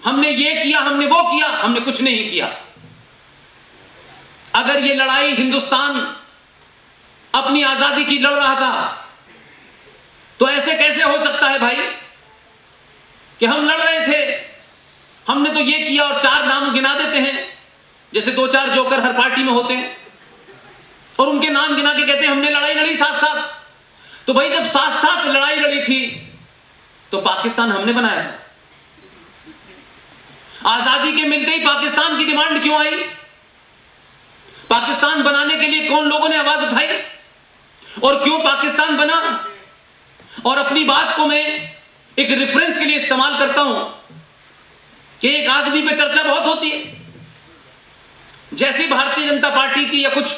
हमने ये किया, हमने वो किया, हमने कुछ नहीं किया। अगर ये लड़ाई हिंदुस्तान अपनी आजादी की लड़ रहा था तो ऐसे कैसे हो सकता है भाई कि हम लड़ रहे थे, हमने तो ये किया, और चार नाम गिना देते हैं, जैसे दो चार जोकर हर पार्टी में होते हैं, और उनके नाम गिना के कहते हैं हमने लड़ाई लड़ी साथ साथ। तो भाई जब साथ साथ लड़ाई लड़ी थी तो पाकिस्तान हमने बनाया था। आजादी के मिलते ही पाकिस्तान की डिमांड क्यों आई? पाकिस्तान बनाने के लिए कौन लोगों ने आवाज उठाई और क्यों पाकिस्तान बना? और अपनी बात को मैं एक रेफरेंस के लिए इस्तेमाल करता हूं कि एक आदमी पे चर्चा बहुत होती है, जैसे भारतीय जनता पार्टी की या कुछ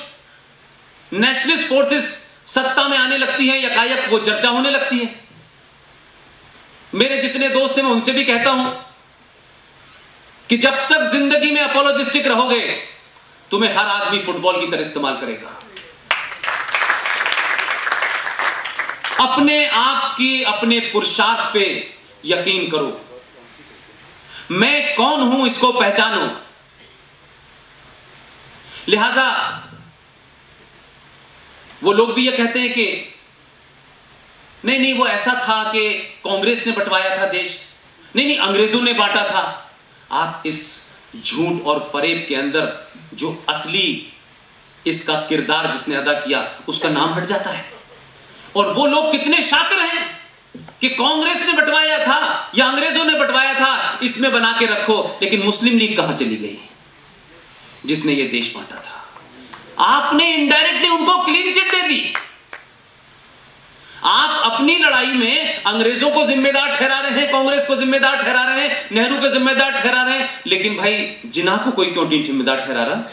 नेशनलिस्ट फोर्सेस सत्ता में आने लगती हैं, यकायक वो चर्चा होने लगती है। मेरे जितने दोस्त हैं मैं उनसे भी कहता हूं कि जब तक जिंदगी में अपोलोजिस्टिक रहोगे तुम्हें हर आदमी फुटबॉल की तरह इस्तेमाल करेगा। अपने आप की, अपने पुरुषार्थ पे यकीन करो। मैं कौन हूं इसको पहचानो। लिहाजा वो लोग भी ये कहते हैं कि नहीं वो ऐसा था कि कांग्रेस ने बंटवाया था देश, नहीं अंग्रेजों ने बांटा था। आप इस झूठ और फरेब के अंदर जो असली इसका किरदार जिसने अदा किया उसका नाम हट जाता है। और वो लोग कितने शातिर हैं कि कांग्रेस ने बंटवाया था या अंग्रेजों ने बंटवाया था, इसमें बना के रखो। लेकिन मुस्लिम लीग कहां चली गई जिसने ये देश बांटा था? आपने इनडायरेक्टली उनको क्लीन चिट दे दी। आप अपनी लड़ाई में अंग्रेजों को जिम्मेदार ठहरा रहे हैं, कांग्रेस को जिम्मेदार ठहरा रहे हैं, नेहरू को जिम्मेदार ठहरा रहे हैं, लेकिन भाई जिन्ना को कोई क्यों नहीं जिम्मेदार ठहरा रहा?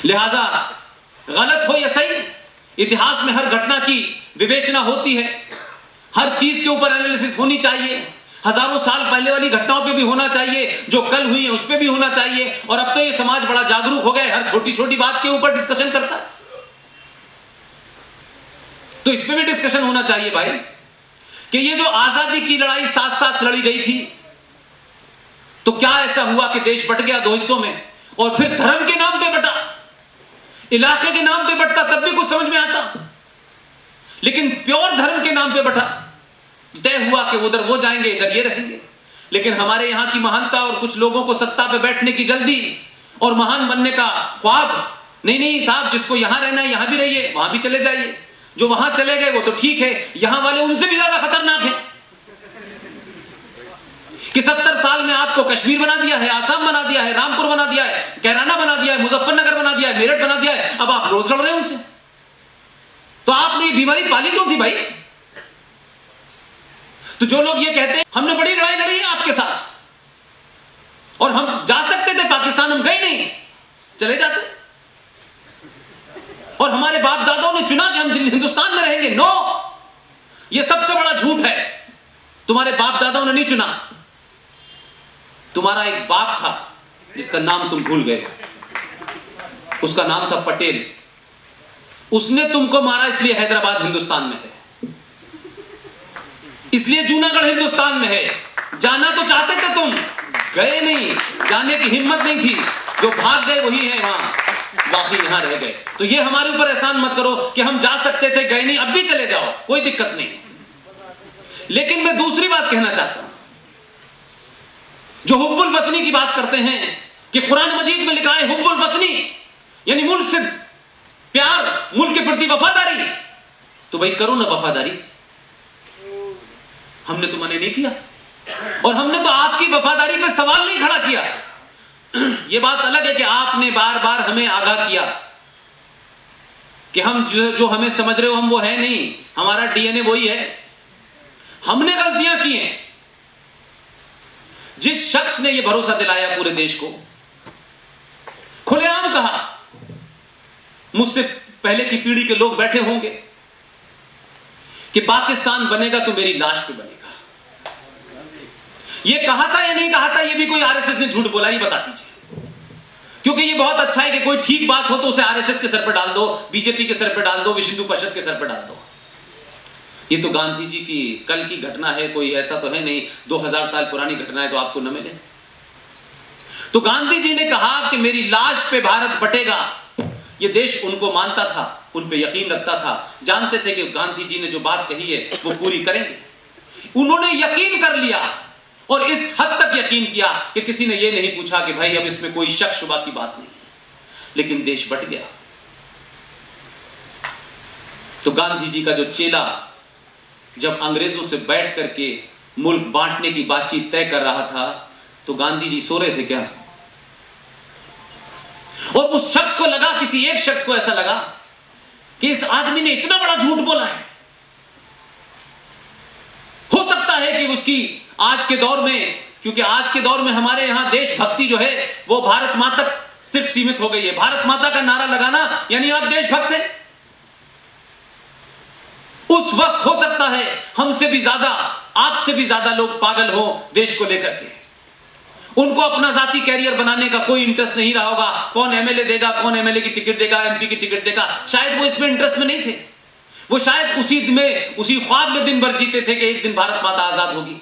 लिहाजा गलत हो या सही, इतिहास में हर घटना की विवेचना होती है, हर चीज के ऊपर एनालिसिस होनी चाहिए। हजारों साल पहले वाली घटनाओं पे भी होना चाहिए, जो कल हुई है उस पे भी होना चाहिए। और अब तो ये समाज बड़ा जागरूक हो गया, हर छोटी छोटी बात के ऊपर डिस्कशन करता है, तो इस पे भी डिस्कशन होना चाहिए भाई कि ये जो आजादी की लड़ाई साथ साथ लड़ी गई थी, तो क्या ऐसा हुआ कि देश बट गया दो हिस्सों में, और फिर धर्म के नाम पे बटा, इलाके के नाम पे बटता तब भी कुछ समझ में आता, लेकिन प्योर धर्म के नाम पे बटा। तय हुआ कि उधर वो जाएंगे इधर ये रहेंगे। लेकिन हमारे यहां की महानता और कुछ लोगों को सत्ता पे बैठने की जल्दी और महान बनने का ख्वाब, नहीं साहब, जिसको यहां रहना है यहां भी रहिए, वहां भी चले जाइए। जो वहां चले गए वो तो ठीक है, यहां वाले उनसे भी ज्यादा खतरनाक है कि 70 साल में आपको कश्मीर बना दिया है, आसाम बना दिया है, रामपुर बना दिया है, कैराना बना दिया है, मुजफ्फरनगर बना दिया है, मेरठ बना दिया है, अब आप रोज लड़ रहे हैं उनसे। तो आपने ये बीमारी पाली क्यों थी भाई? तो जो लोग ये कहते हैं हमने बड़ी लड़ाई लड़ी है आपके साथ और हम जा सकते थे पाकिस्तान, हम गए नहीं, चले जाते, और हमारे बाप दादाओं ने चुना कि हम हिंदुस्तान में रहेंगे। नो, ये सबसे बड़ा झूठ है। तुम्हारे बाप दादाओं ने नहीं चुना, तुम्हारा एक बाप था जिसका नाम तुम भूल गए, उसका नाम था पटेल। उसने तुमको मारा, इसलिए हैदराबाद हिंदुस्तान में है, इसलिए जूनागढ़ हिंदुस्तान में है। जाना तो चाहते थे तुम, गए नहीं, जाने की हिम्मत नहीं थी, जो भाग गए वही है वहां, बाकी यहां रह गए। तो ये हमारे ऊपर एहसान मत करो कि हम जा सकते थे गए नहीं, अब भी चले जाओ, कोई दिक्कत नहीं। लेकिन मैं दूसरी बात कहना चाहता हूं, जो हुब्बुल वतनी की बात करते हैं कि कुरान मजीद में लिखा है हुब्बुल वतनी, यानी मुल्क से प्यार, मुल्क के प्रति वफादारी, तो भाई करो ना वफादारी। हमने तो मना नहीं किया, और हमने तो आपकी वफादारी पे सवाल नहीं खड़ा किया। यह बात अलग है कि आपने बार बार हमें आगाह किया कि हम जो हमें समझ रहे हो हम वो है नहीं, हमारा डीएनए वही है। हमने गलतियां की हैं। जिस शख्स ने यह भरोसा दिलाया पूरे देश को, खुलेआम कहा, मुझसे पहले की पीढ़ी के लोग बैठे होंगे कि पाकिस्तान बनेगा तो मेरी लाश पे बनेगा, ये कहा था या नहीं कहा था? ये भी कोई आरएसएस ने झूठ बोला, ये बता दीजिए। क्योंकि ये बहुत अच्छा है कि कोई ठीक बात हो तो उसे आरएसएस के सर पर डाल दो, बीजेपी के सर पर डाल दो, विश्व हिंदू परिषद के सर पर डाल दो। ये तो गांधी जी की कल की घटना है, कोई ऐसा तो है नहीं 2000 साल पुरानी घटना है तो आपको न मिले। तो गांधी जी ने कहा कि मेरी लाश पे भारत बटेगा। ये देश उनको मानता था, उन पे यकीन रखता था, जानते थे कि गांधी जी ने जो बात कही है वो पूरी करेंगे। उन्होंने यकीन कर लिया और इस हद तक यकीन किया कि किसी ने ये नहीं पूछा कि भाई अब इसमें कोई शक शुबा की बात नहीं है। लेकिन देश बट गया। तो गांधी जी का जो चेला जब अंग्रेजों से बैठ करके मुल्क बांटने की बातचीत तय कर रहा था तो गांधी जी सो रहे थे क्या? और उस शख्स को लगा, किसी एक शख्स को ऐसा लगा कि इस आदमी ने इतना बड़ा झूठ बोला है। हो सकता है कि उसकी आज के दौर में, क्योंकि आज के दौर में हमारे यहां देशभक्ति जो है वो भारत माता तक सिर्फ सीमित हो गई है। भारत माता का नारा लगाना यानी आप देशभक्त हैं। उस वक्त हो सकता है हमसे भी ज्यादा, आपसे भी ज्यादा लोग पागल हो देश को लेकर के। उनको अपना जाति कैरियर बनाने का कोई इंटरेस्ट नहीं रहा होगा। कौन एमएलए देगा, कौन एमएलए की टिकट देगा, एमपी की टिकट देगा, शायद वो इसमें इंटरेस्ट में नहीं थे। वो शायद उसी ख्वाब में दिन भर जीते थे कि एक दिन भारत माता आजाद होगी।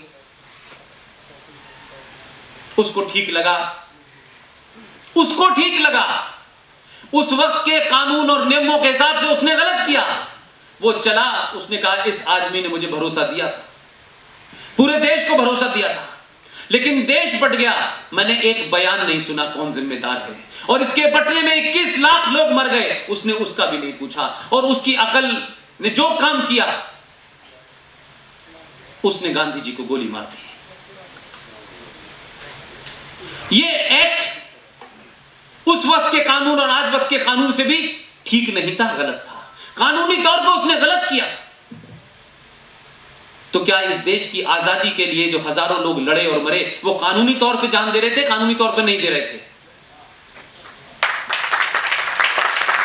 उसको ठीक लगा, उसको ठीक लगा। उस वक्त के कानून और नियमों के हिसाब से उसने गलत किया। वो चला, उसने कहा इस आदमी ने मुझे भरोसा दिया था, पूरे देश को भरोसा दिया था, लेकिन देश बट गया। मैंने एक बयान नहीं सुना कौन जिम्मेदार है, और इसके बटने में 21 लाख लोग मर गए, उसने उसका भी नहीं पूछा। और उसकी अकल ने जो काम किया, उसने गांधी जी को गोली मार दी। ये एक्ट उस वक्त के कानून और आज वक्त के कानून से भी ठीक नहीं था, गलत था। कानूनी तौर पर उसने गलत किया। तो क्या इस देश की आजादी के लिए जो हजारों लोग लड़े और मरे, वो कानूनी तौर पे जान दे रहे थे, कानूनी तौर पे नहीं दे रहे थे?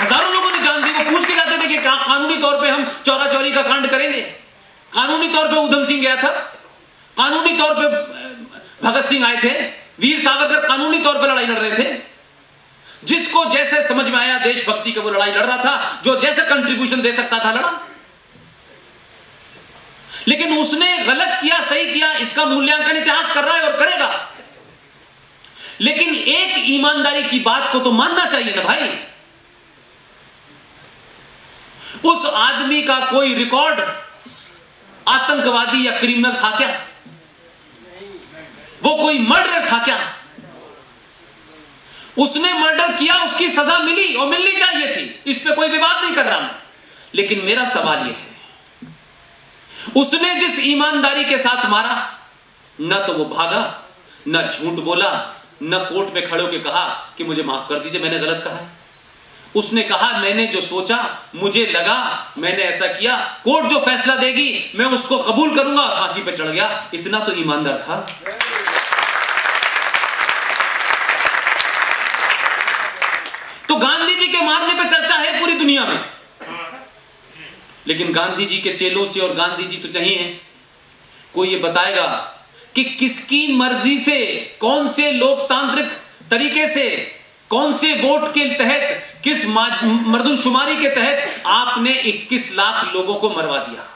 हजारों लोगों ने जान दी। वो पूछ के जाते थे कि कानूनी तौर पे हम चौरा चौरी का कांड करेंगे। कानूनी तौर पे उधम सिंह गया था, कानूनी तौर पे भगत सिंह आए थे, वीर सावरकर कानूनी तौर पे लड़ाई लड़ रहे थे। जिसको जैसे समझ में आया देशभक्ति का वो लड़ाई लड़ रहा था, जो जैसे कंट्रीब्यूशन दे सकता था लड़ा। लेकिन उसने गलत किया, सही किया, इसका मूल्यांकन इतिहास कर रहा है और करेगा। लेकिन एक ईमानदारी की बात को तो मानना चाहिए ना भाई। उस आदमी का कोई रिकॉर्ड आतंकवादी या क्रिमिनल था क्या? वो कोई मर्डर था क्या? उसने मर्डर किया, उसकी सजा मिली और मिलनी चाहिए थी, इस पे कोई विवाद नहीं कर रहा मैं। लेकिन मेरा सवाल यह है, उसने जिस ईमानदारी के साथ मारा, न तो वो भागा, न झूठ बोला, न कोर्ट में खड़े होकर कहा कि मुझे माफ कर दीजिए, मैंने गलत कहा है। उसने कहा मैंने जो सोचा, मुझे लगा, मैंने ऐसा किया, कोर्ट जो फैसला देगी मैं उसको कबूल करूंगा, फांसी पे चढ़ गया। इतना तो ईमानदार था। तो गांधी जी के मारने पे चर्चा है पूरी दुनिया में, लेकिन गांधी जी के चेलों से, और गांधी जी तो नहीं है, कोई ये बताएगा कि किसकी मर्जी से, कौन से लोकतांत्रिक तरीके से, कौन से वोट के तहत, किस मर्दमशुमारी के तहत आपने 21 लाख लोगों को मरवा दिया?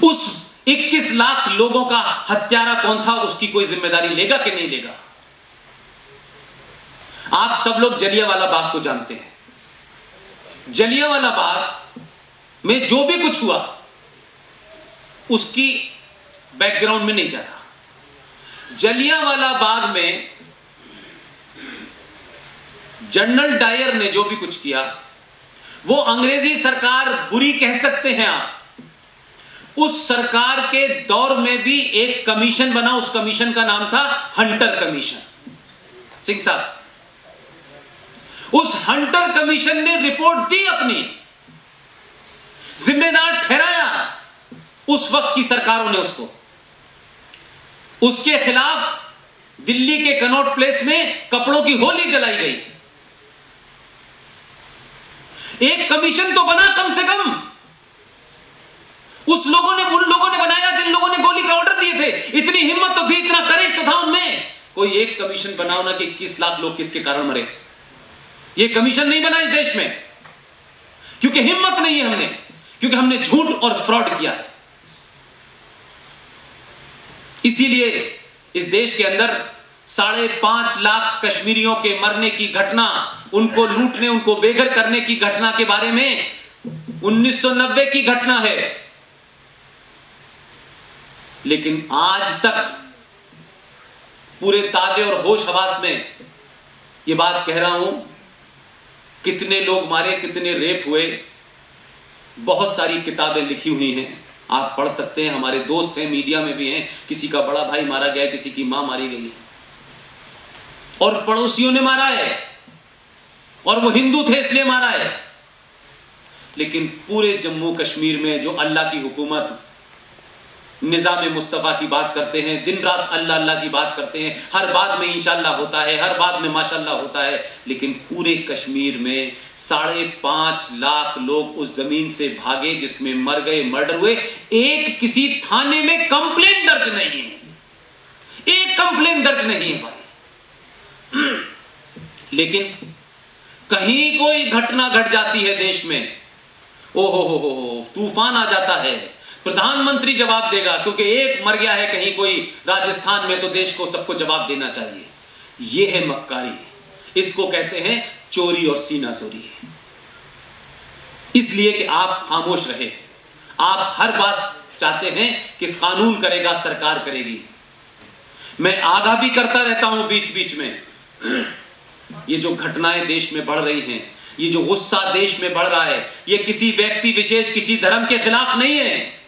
उस 21 लाख लोगों का हत्यारा कौन था, उसकी कोई जिम्मेदारी लेगा कि नहीं लेगा? आप सब लोग जलियांवाला बाग को जानते हैं। जलियांवाला बाग में जो भी कुछ हुआ उसकी बैकग्राउंड में नहीं जा रहा। जलियांवाला बाग में जनरल डायर ने जो भी कुछ किया, वो अंग्रेजी सरकार बुरी कह सकते हैं आप। उस सरकार के दौर में भी एक कमीशन बना, उस कमीशन का नाम था हंटर कमीशन। सिंह साहब, उस हंटर कमीशन ने रिपोर्ट दी, अपनी जिम्मेदार ठहराया उस वक्त की सरकारों ने उसको। उसके खिलाफ दिल्ली के कनॉट प्लेस में कपड़ों की होली जलाई गई। एक कमीशन तो बना कम से कम। उन लोगों ने बनाया जिन लोगों ने गोली का ऑर्डर दिए थे। इतनी हिम्मत तो थी, इतना करेज तो था उनमें। कोई एक कमीशन बनाओ ना कि 21 लाख लोग किसके कारण मरे। ये कमीशन नहीं बना इस देश में, क्योंकि हिम्मत नहीं है हमने, क्योंकि हमने झूठ और फ्रॉड किया है। इसीलिए इस देश के अंदर 5.5 लाख कश्मीरियों के मरने की घटना, उनको लूटने, उनको बेघर करने की घटना के बारे में 1990 की घटना है। लेकिन आज तक पूरे तादे और होश हवास में यह बात कह रहा हूं, कितने लोग मारे, कितने रेप हुए, बहुत सारी किताबें लिखी हुई हैं, आप पढ़ सकते हैं। हमारे दोस्त हैं, मीडिया में भी हैं, किसी का बड़ा भाई मारा गया, किसी की मां मारी गई है और पड़ोसियों ने मारा है और वो हिंदू थे इसलिए मारा है। लेकिन पूरे जम्मू कश्मीर में जो अल्लाह की हुकूमत, निजाम मुस्तफा की बात करते हैं, दिन रात अल्लाह अल्लाह की बात करते हैं, हर बात में इंशाअल्लाह होता है, हर बात में माशाअल्लाह होता है, लेकिन पूरे कश्मीर में 5.5 लाख लोग उस जमीन से भागे जिसमें मर गए, मर्डर हुए, एक किसी थाने में कंप्लेंट दर्ज नहीं है, एक कंप्लेंट दर्ज नहीं है भाई। लेकिन कहीं कोई घटना घट जाती है देश में, ओहो तूफान आ जाता है, प्रधानमंत्री जवाब देगा क्योंकि एक मर गया है कहीं कोई राजस्थान में, तो देश को सबको जवाब देना चाहिए। यह है मक्कारी, इसको कहते हैं चोरी और सीना चोरी। इसलिए कि आप खामोश रहे, आप हर बात चाहते हैं कि कानून करेगा, सरकार करेगी। मैं आगाह भी करता रहता हूं बीच बीच में, ये जो घटनाएं देश में बढ़ रही हैं, ये जो गुस्सा देश में बढ़ रहा है, ये किसी व्यक्ति विशेष, किसी धर्म के खिलाफ नहीं है।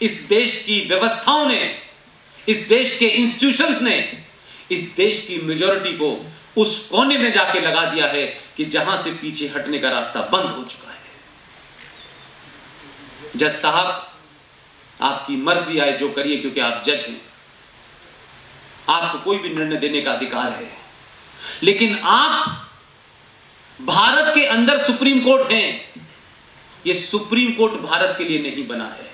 इस देश की व्यवस्थाओं ने, इस देश के इंस्टीट्यूशंस ने इस देश की मेजॉरिटी को उस कोने में जाके लगा दिया है कि जहां से पीछे हटने का रास्ता बंद हो चुका है। जज साहब, आपकी मर्जी आए जो करिए, क्योंकि आप जज हैं, आपको कोई भी निर्णय देने का अधिकार है। लेकिन आप भारत के अंदर सुप्रीम कोर्ट हैं, यह सुप्रीम कोर्ट भारत के लिए नहीं बना है।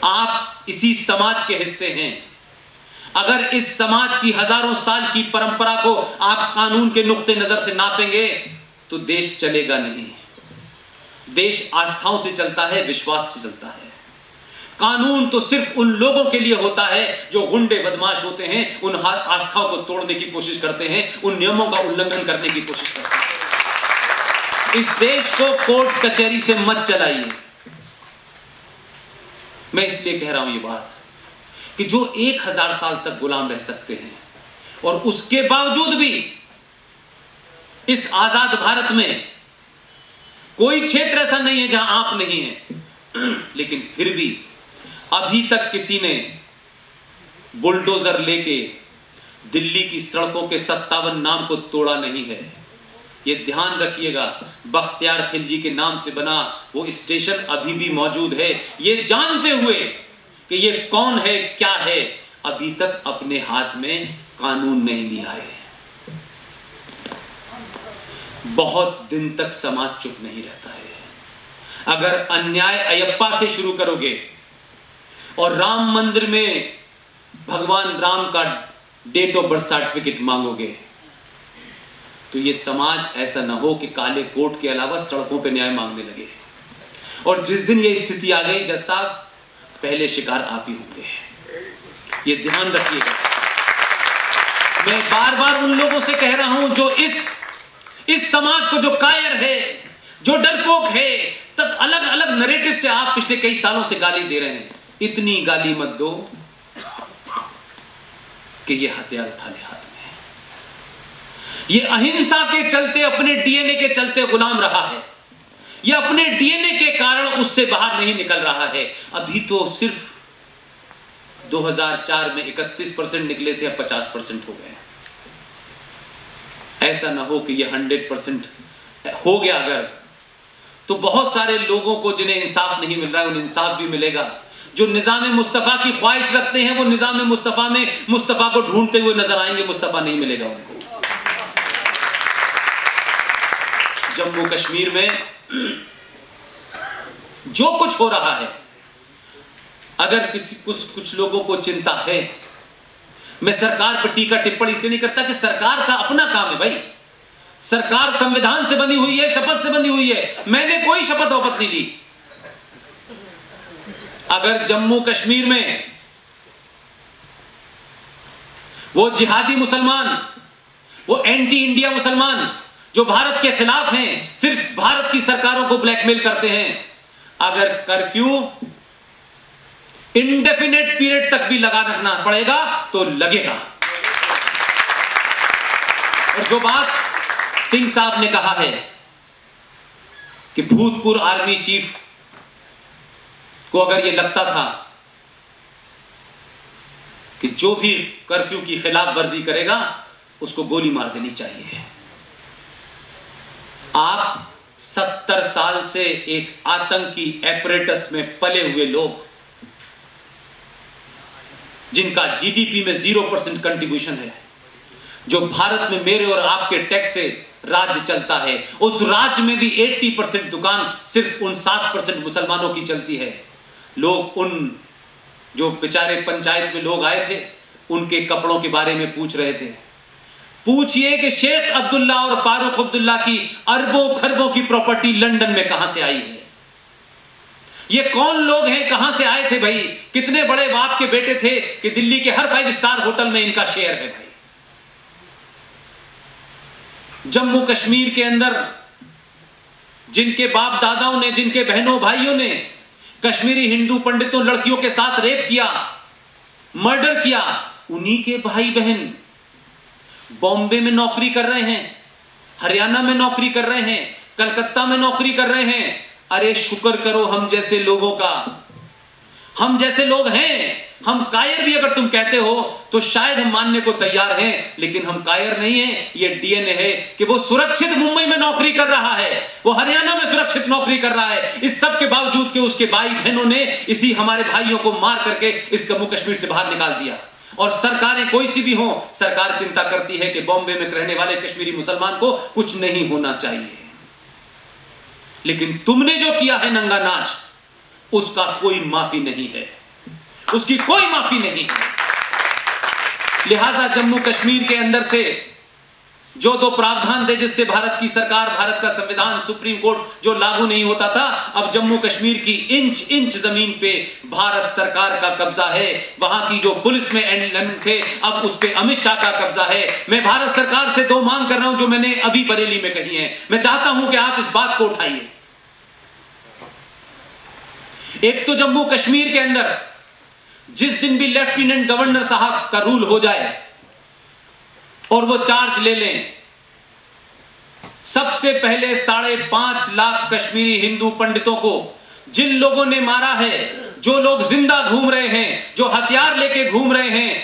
आप इसी समाज के हिस्से हैं। अगर इस समाज की हजारों साल की परंपरा को आप कानून के नुक्ते नजर से नापेंगे तो देश चलेगा नहीं। देश आस्थाओं से चलता है, विश्वास से चलता है। कानून तो सिर्फ उन लोगों के लिए होता है जो गुंडे बदमाश होते हैं, उन आस्थाओं को तोड़ने की कोशिश करते हैं, उन नियमों का उल्लंघन करने की कोशिश करते हैं। इस देश को कोर्ट कचहरी से मत चलाइए। मैं इसलिए कह रहा हूं ये बात कि जो 1000 साल तक गुलाम रह सकते हैं और उसके बावजूद भी इस आजाद भारत में कोई क्षेत्र ऐसा नहीं है जहां आप नहीं हैं, लेकिन फिर भी अभी तक किसी ने बुलडोजर लेके दिल्ली की सड़कों के 57 नाम को तोड़ा नहीं है। यह ध्यान रखिएगा, बख्तियार खिलजी के नाम से बना वो स्टेशन अभी भी मौजूद है। ये जानते हुए कि ये कौन है, क्या है, अभी तक अपने हाथ में कानून नहीं लिया है। बहुत दिन तक समाज चुप नहीं रहता है। अगर अन्याय अयप्पा से शुरू करोगे और राम मंदिर में भगवान राम का डेट ऑफ बर्थ सर्टिफिकेट मांगोगे तो ये समाज ऐसा ना हो कि काले कोट के अलावा सड़कों पे न्याय मांगने लगे। और जिस दिन ये स्थिति आ गई, जज साहब, पहले शिकार आप ही होंगे। ये ध्यान रखिएगा। मैं बार बार उन लोगों से कह रहा हूं जो इस समाज को, जो कायर है, जो डरपोक है, तब अलग अलग नैरेटिव से आप पिछले कई सालों से गाली दे रहे हैं। इतनी गाली मत दो कि ये हथियार उठा ले हाथ में। ये अहिंसा के चलते, अपने डीएनए के चलते गुलाम रहा है। ये अपने डीएनए के कारण उससे बाहर नहीं निकल रहा है। अभी तो सिर्फ 2004 में 31% निकले थे, अब 50% हो गए। ऐसा ना हो कि ये 100% हो गया अगर, तो बहुत सारे लोगों को जिन्हें इंसाफ नहीं मिल रहा है उन्हें इंसाफ भी मिलेगा। जो निजाम मुस्तफा की ख्वाहिश रखते हैं वो निजाम मुस्तफा में मुस्तफा को ढूंढते हुए नजर आएंगे, मुस्तफा नहीं मिलेगा उनको। जम्मू कश्मीर में जो कुछ हो रहा है, अगर कुछ लोगों को चिंता है, मैं सरकार पर टीका टिप्पणी इसलिए नहीं करता कि सरकार का अपना काम है भाई। सरकार संविधान से बनी हुई है, शपथ से बनी हुई है। मैंने कोई शपथ वपथ नहीं ली। अगर जम्मू कश्मीर में वो जिहादी मुसलमान, वो एंटी इंडिया मुसलमान जो भारत के खिलाफ हैं, सिर्फ भारत की सरकारों को ब्लैकमेल करते हैं, अगर कर्फ्यू इंडेफिनेट पीरियड तक भी लगा रखना पड़ेगा तो लगेगा। और जो बात सिंह साहब ने कहा है कि भूतपूर्व आर्मी चीफ को अगर यह लगता था कि जो भी कर्फ्यू की खिलाफ वर्जी करेगा उसको गोली मार देनी चाहिए। आप 70 साल से एक आतंकी एपरेटस में पले हुए लोग, जिनका जीडीपी में 0% कंट्रीब्यूशन है, जो भारत में मेरे और आपके टैक्स से राज्य चलता है, उस राज्य में भी 80% दुकान सिर्फ उन 7% मुसलमानों की चलती है। लोग उन जो बेचारे पंचायत में लोग आए थे उनके कपड़ों के बारे में पूछ रहे थे। पूछिए कि शेख अब्दुल्ला और फारूक अब्दुल्ला की अरबों खरबों की प्रॉपर्टी लंदन में कहां से आई है? ये कौन लोग हैं, कहां से आए थे भाई? कितने बड़े बाप के बेटे थे कि दिल्ली के हर 5 स्टार होटल में इनका शेयर है भाई। जम्मू कश्मीर के अंदर जिनके बाप दादाओं ने, जिनके बहनों भाइयों ने कश्मीरी हिंदू पंडितों लड़कियों के साथ रेप किया, मर्डर किया, उन्हीं के भाई बहन बॉम्बे में नौकरी कर रहे हैं, हरियाणा में नौकरी कर रहे हैं, कलकत्ता में नौकरी कर रहे हैं। अरे शुक्र करो हम जैसे लोगों का, हम जैसे लोग हैं। हम कायर भी अगर तुम कहते हो तो शायद हम मानने को तैयार हैं, लेकिन हम कायर नहीं हैं। ये डीएनए है कि वो सुरक्षित मुंबई में नौकरी कर रहा है, वो हरियाणा में सुरक्षित नौकरी कर रहा है। इस सब के बावजूद कि उसके भाई बहनों ने इसी हमारे भाइयों को मार करके इस जम्मू कश्मीर से बाहर निकाल दिया। और सरकारें कोई सी भी हो, सरकार चिंता करती है कि बॉम्बे में रहने वाले कश्मीरी मुसलमान को कुछ नहीं होना चाहिए। लेकिन तुमने जो किया है नंगा नाच, उसका कोई माफी नहीं है, उसकी कोई माफी नहीं है। लिहाजा जम्मू कश्मीर के अंदर से जो 2 प्रावधान थे जिससे भारत की सरकार, भारत का संविधान, सुप्रीम कोर्ट जो लागू नहीं होता था, अब जम्मू कश्मीर की इंच इंच जमीन पे भारत सरकार का कब्जा है। वहां की जो पुलिस में एलिमेंट थे, अब उस पे अमित शाह का कब्जा है। मैं भारत सरकार से 2 मांग कर रहा हूं जो मैंने अभी बरेली में कही है। मैं चाहता हूं कि आप इस बात को उठाइए। एक तो जम्मू कश्मीर के अंदर जिस दिन भी लेफ्टिनेंट गवर्नर साहब का रूल हो जाए और वो चार्ज ले लें, सबसे पहले 5.5 लाख कश्मीरी हिंदू पंडितों को, जिन लोगों ने मारा है, जो लोग जिंदा घूम रहे हैं, जो हथियार लेके घूम रहे हैं,